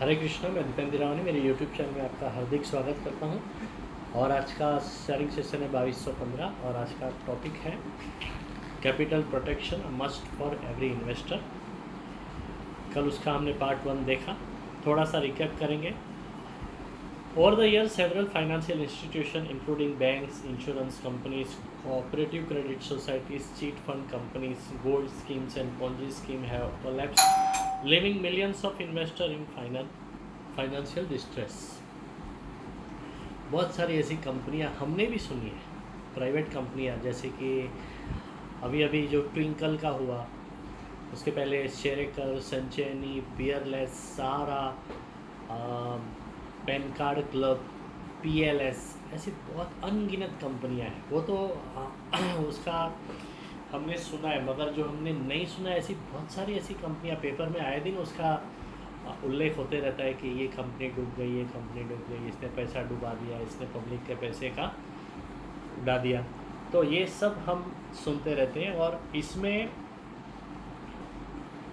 हरे कृष्णा, मैं दीपेंद्र रावनी मेरे YouTube channel में आपका हार्दिक स्वागत करता हूं। और आज का शेयरिंग सेशन है 2215 और आज का टॉपिक है capital protection must for every investor. कल उसका हमने पार्ट 1 देखा, थोड़ा सा रिकैप करेंगे। Over the year several financial institution including banks, insurance companies, cooperative credit societies, cheat fund companies, gold schemes and Ponzi scheme have collapsed, leaving millions of investors in financial distress। बहुत सारी ऐसी कंपनियां हमने भी सुनी है, private कंपनियां, जैसे कि अभी अभी जो ट्विंकल का हुआ, उसके पहले शेरेकर, संचैनी, पियरलेस, सहारा, पेन कार्ड क्लब, PLS, ऐसी बहुत अनगिनत कंपनियां हैं। वो तो उसका हमने सुना है, मगर जो हमने नहीं सुना है, ऐसी बहुत सारी ऐसी कंपनियां पेपर में आए दिन उसका उल्लेख होते रहता है कि ये कंपनी डूब गई, ये कंपनी डूब गई, इसने पैसा डुबा दिया, इसने पब्लिक के पैसे का उड़ा दिया। तो ये सब हम सुनते रहते हैं और इसमें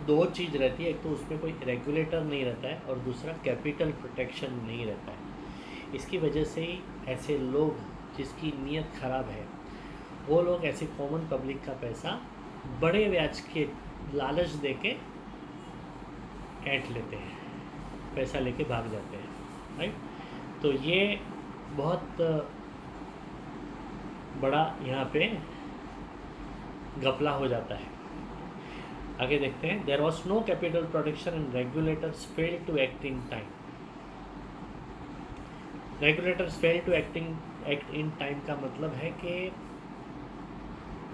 दो चीज़ रहती है, एक तो उसमें कोई रेगुलेटर नहीं रहता है और दूसरा कैपिटल प्रोटेक्शन नहीं रहता है। इसकी वजह से ही ऐसे लोग जिसकी नीयत ख़राब है, वो लोग ऐसे कॉमन पब्लिक का पैसा बड़े ब्याज के लालच दे के ऐंठ लेते हैं, पैसा लेके भाग जाते हैं, राइट। तो ये बहुत बड़ा यहाँ पे घपला हो जाता है। आगे देखते हैं। There was no capital protection and regulators fail to act in time. Regulators fail to act in time का मतलब है कि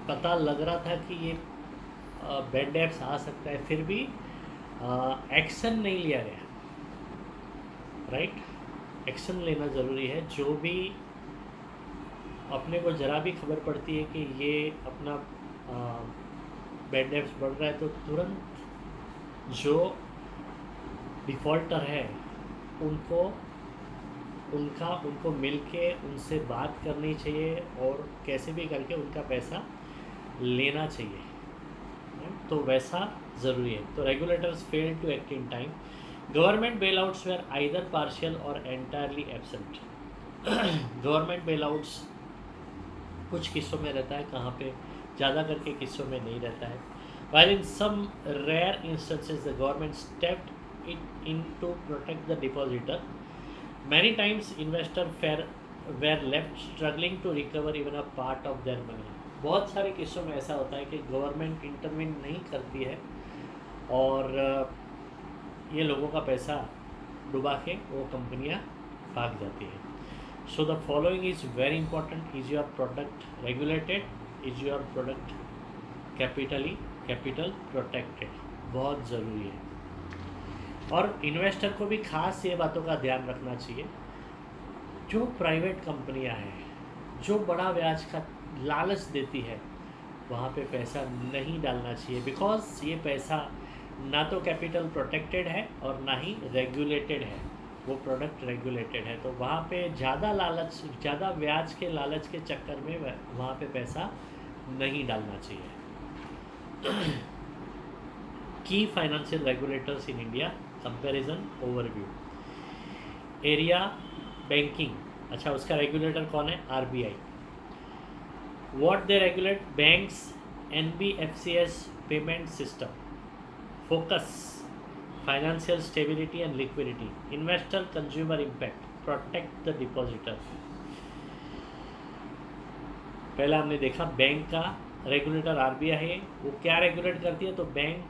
पता लग रहा था कि ये बैड डेट्स आ सकता है, फिर भी एक्शन नहीं लिया गया, राइट। एक्शन लेना ज़रूरी है। जो भी अपने को ज़रा भी खबर पड़ती है कि ये अपना बैड डेट्स बढ़ रहा है, तो तुरंत जो डिफ़ॉल्टर है उनको मिल के उनसे बात करनी चाहिए और कैसे भी करके उनका पैसा लेना चाहिए। तो वैसा ज़रूरी है। तो regulators fail to act in time. Government bailouts were either partial or entirely absent. Government bailouts कुछ किस्सों में रहता है, कहाँ पे ज़्यादा करके किस्सों में नहीं रहता है। while in some rare instances the government stepped it in to protect the depositor, many times investors were left struggling to recover even a part of their money। बहुत सारे किस्सों में ऐसा होता है कि गवर्नमेंट इंटरवीन नहीं करती है और ये लोगों का पैसा डुबा के वो कंपनियां भाग जाती है। So the following is very important. Is your product regulated? Is your product capital protected? बहुत ज़रूरी है। और इन्वेस्टर को भी खास ये बातों का ध्यान रखना चाहिए। जो प्राइवेट कंपनियां हैं, जो बड़ा ब्याज का लालच देती है, वहाँ पे पैसा नहीं डालना चाहिए, बिकॉज ये पैसा ना तो कैपिटल प्रोटेक्टेड है और ना ही रेगुलेटेड है। वो प्रोडक्ट रेगुलेटेड है, तो वहाँ पे ज़्यादा ब्याज के लालच के चक्कर में वहाँ पे पैसा नहीं डालना चाहिए। की financial regulators in India, comparison, overview. Area banking, अच्छा उसका रेगुलेटर कौन है? RBI। What they regulate? Banks, NBFCs, payment system. Focus, financial stability and liquidity. Investor consumer impact, protect the depositor. पहला हमने देखा बैंक का रेगुलेटर RBI है। वो क्या रेगुलेट करती है? तो bank,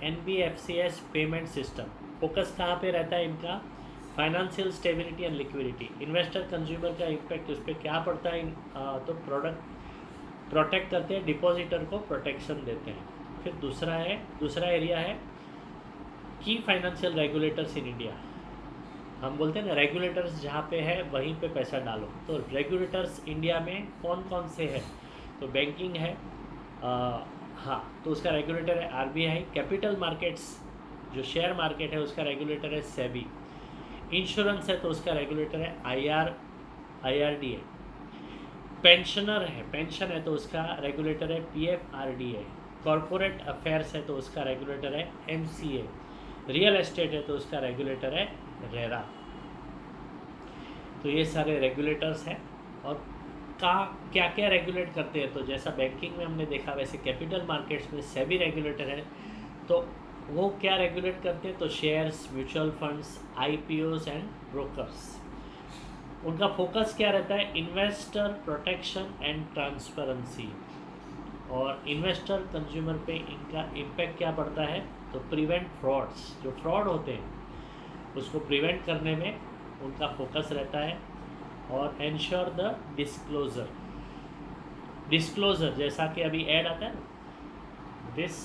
NBFCs, payment system. Focus कहाँ पे रहता है इनका? Financial stability and liquidity. Investor consumer का इम्पैक्ट उस पर क्या पड़ता है? तो प्रोटेक्ट करते हैं, डिपॉजिटर को प्रोटेक्शन देते हैं। फिर दूसरा एरिया है की फाइनेंशियल रेगुलेटर्स इन इंडिया। हम बोलते हैं ना, रेगुलेटर्स जहाँ पे है वहीं पे पैसा डालो। तो रेगुलेटर्स इंडिया में कौन कौन से हैं? तो बैंकिंग है, हाँ, तो उसका रेगुलेटर है RBI। कैपिटल मार्केट्स, जो शेयर मार्केट है, उसका रेगुलेटर है SEBI। इंश्योरेंस है तो उसका रेगुलेटर है IRDA। पेंशन है तो उसका रेगुलेटर है PFRDA। कॉरपोरेट अफेयर्स है तो उसका रेगुलेटर है MCA। रियल एस्टेट है तो उसका रेगुलेटर है रेरा। तो ये सारे रेगुलेटर्स हैं। और का क्या क्या रेगुलेट करते हैं, तो जैसा बैंकिंग में हमने देखा वैसे कैपिटल मार्केट्स में सेबी रेगुलेटर है। तो वो क्या रेगुलेट करते हैं, तो shares, mutual funds, IPOs and brokers. उनका फोकस क्या रहता है, इन्वेस्टर प्रोटेक्शन एंड ट्रांसपेरेंसी। और इन्वेस्टर कंज्यूमर पे इनका इम्पैक्ट क्या पड़ता है, तो प्रिवेंट फ्रॉड्स, जो फ्रॉड होते हैं उसको प्रिवेंट करने में उनका फोकस रहता है। और एंश्योर द डिस्क्लोजर जैसा कि अभी ऐड आता है, this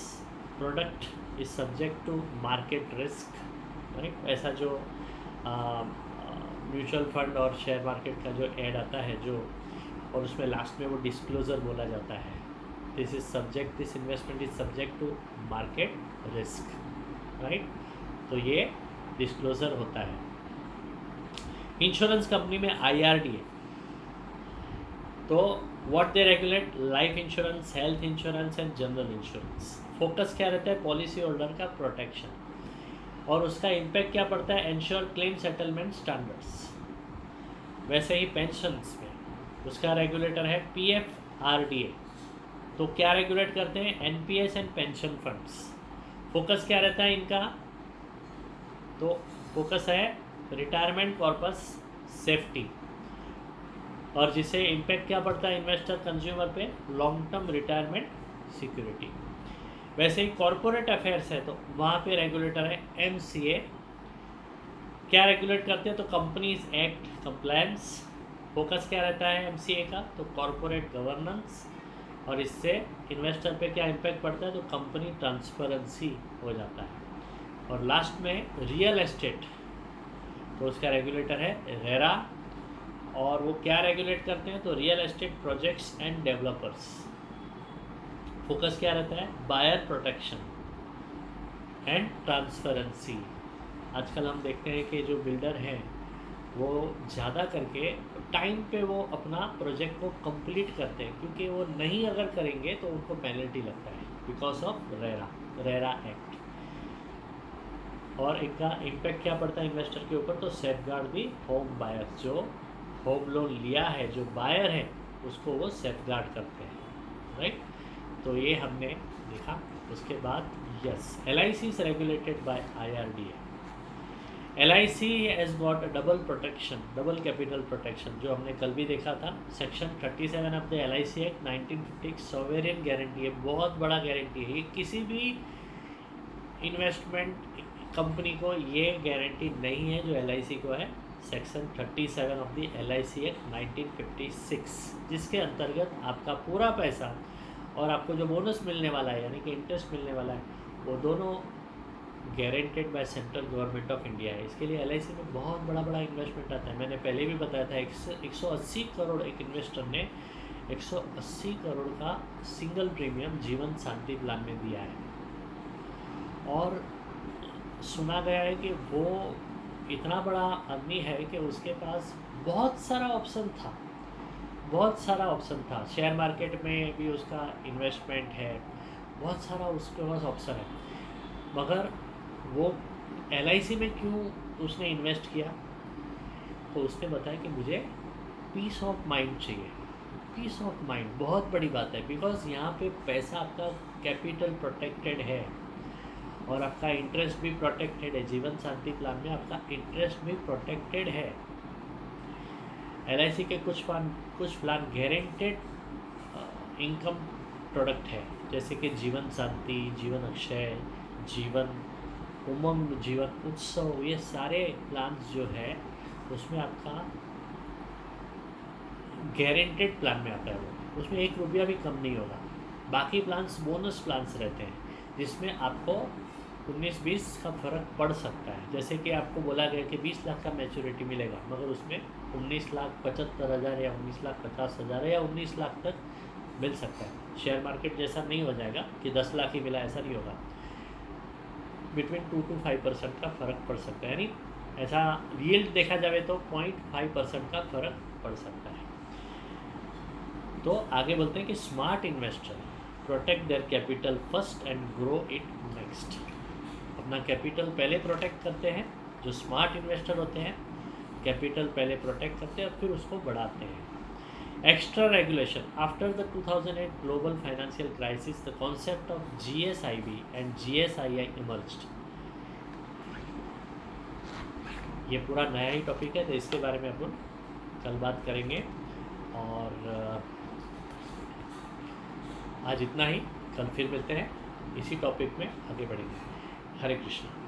product is subject to market risk, right. ऐसा जो म्यूचुअल फंड और शेयर मार्केट का जो ऐड आता है जो, और उसमें लास्ट में वो डिस्क्लोजर बोला जाता है, this investment is subject to market risk, right. तो ये डिस्क्लोजर होता है। इंश्योरेंस कंपनी में IRDA, तो what they regulate, life insurance, health insurance and general insurance. Focus क्या रहता है, पॉलिसी होल्डर का प्रोटेक्शन। और उसका इम्पैक्ट क्या पड़ता है, एंश्योर क्लेम सेटलमेंट स्टैंडर्ड्स। वैसे ही पेंशन्स में उसका रेगुलेटर है PFRDA। तो क्या रेगुलेट करते हैं, NPS and pension funds. Focus क्या रहता है इनका, तो फोकस है रिटायरमेंट कॉर्पस सेफ्टी। और जिससे इम्पैक्ट क्या पड़ता है इन्वेस्टर कंज्यूमर पे, लॉन्ग टर्म रिटायरमेंट सिक्योरिटी। वैसे ही कॉरपोरेट अफेयर्स है तो वहाँ पे रेगुलेटर है MCA। क्या रेगुलेट करते हैं, तो कंपनीज एक्ट कंप्लायंस। फोकस क्या रहता है MCA का, तो कॉरपोरेट गवर्नेंस। और इससे इन्वेस्टर पे क्या इम्पैक्ट पड़ता है, तो कंपनी ट्रांसपेरेंसी हो जाता है। और लास्ट में रियल एस्टेट, तो उसका रेगुलेटर है रेरा। और वो क्या रेगुलेट करते हैं, तो real estate projects and developers. Focus क्या रहता है, बायर प्रोटेक्शन एंड ट्रांसपेरेंसी। आजकल हम देखते हैं कि जो बिल्डर हैं वो ज़्यादा करके टाइम पे वो अपना प्रोजेक्ट को कंप्लीट करते हैं, क्योंकि वो नहीं अगर करेंगे तो उनको पेनल्टी लगता है बिकॉज ऑफ रेरा एक्ट। और इनका इम्पैक्ट क्या पड़ता है इन्वेस्टर के ऊपर, तो सेफगार्ड दी होम बायर्स। जो होम लोन लिया है, जो बायर है उसको वो सेफगार्ड करते हैं, राइट। तो ये हमने देखा। उसके बाद yes, LIC is regulated by IRDA। LIC has got a double protection, double capital protection, जो हमने कल भी देखा था। Section 37 of the LIC act 1950 sovereign guarantee है, बहुत बड़ा गारंटी है। ये किसी भी इन्वेस्टमेंट कंपनी को ये गारंटी नहीं है जो LIC को है। Section 37 of the LIC act 1956, जिसके अंतर्गत आपका पूरा पैसा और आपको जो बोनस मिलने वाला है यानी कि इंटरेस्ट मिलने वाला है, वो दोनों guaranteed by central government of India है। इसके लिए LIC में बहुत बड़ा इन्वेस्टमेंट आता है। मैंने पहले भी बताया था 180 करोड़ एक इन्वेस्टर ने 180 करोड़ का सिंगल प्रीमियम जीवन शांति प्लान में दिया है। और सुना गया है कि वो इतना बड़ा आदमी है कि उसके पास बहुत सारा ऑप्शन था। शेयर मार्केट में भी उसका इन्वेस्टमेंट है, बहुत सारा उसके पास ऑप्शन है। मगर वो LIC में क्यों उसने इन्वेस्ट किया, तो उसने बताया कि मुझे पीस ऑफ माइंड चाहिए। पीस ऑफ माइंड बहुत बड़ी बात है, बिकॉज यहाँ पे पैसा आपका कैपिटल प्रोटेक्टेड है और आपका इंटरेस्ट भी प्रोटेक्टेड है। जीवन शांति प्लान में आपका इंटरेस्ट भी प्रोटेक्टेड है। LIC के कुछ प्लान गारंटेड इनकम प्रोडक्ट है, जैसे कि जीवन शांति, जीवन अक्षय, जीवन उमंग, जीवन उत्सव। ये सारे प्लान्स जो है उसमें आपका गारंटेड प्लान में आता है वो, उसमें 1 रुपया भी कम नहीं होगा। बाकी प्लान्स बोनस प्लान्स रहते हैं जिसमें आपको 19-20 का फ़र्क पड़ सकता है। जैसे कि आपको बोला गया कि 20 लाख का मैच्योरिटी मिलेगा, मगर उसमें 19,75,000 या 19,50,000 या 19 लाख तक मिल सकता है। शेयर मार्केट जैसा नहीं हो जाएगा कि 10 लाख ही मिला, ऐसा नहीं होगा। बिटवीन 2 to 5% का फ़र्क पड़ सकता है, यानी ऐसा यील्ड देखा जाए तो 0.5% का फ़र्क पड़ सकता है। तो आगे बोलते हैं कि smart investor protect their capital first and grow it next. अपना कैपिटल पहले प्रोटेक्ट करते हैं, जो स्मार्ट इन्वेस्टर होते हैं कैपिटल पहले प्रोटेक्ट करते हैं और फिर उसको बढ़ाते हैं। Extra regulation after the 2008 global financial crisis the concept of GSIB and GSII emerged. ये पूरा नया ही टॉपिक है, तो इसके बारे में अपन कल बात करेंगे। और आज इतना ही, कल फिर मिलते हैं इसी टॉपिक में, आगे बढ़ेंगे। हरे कृष्णा।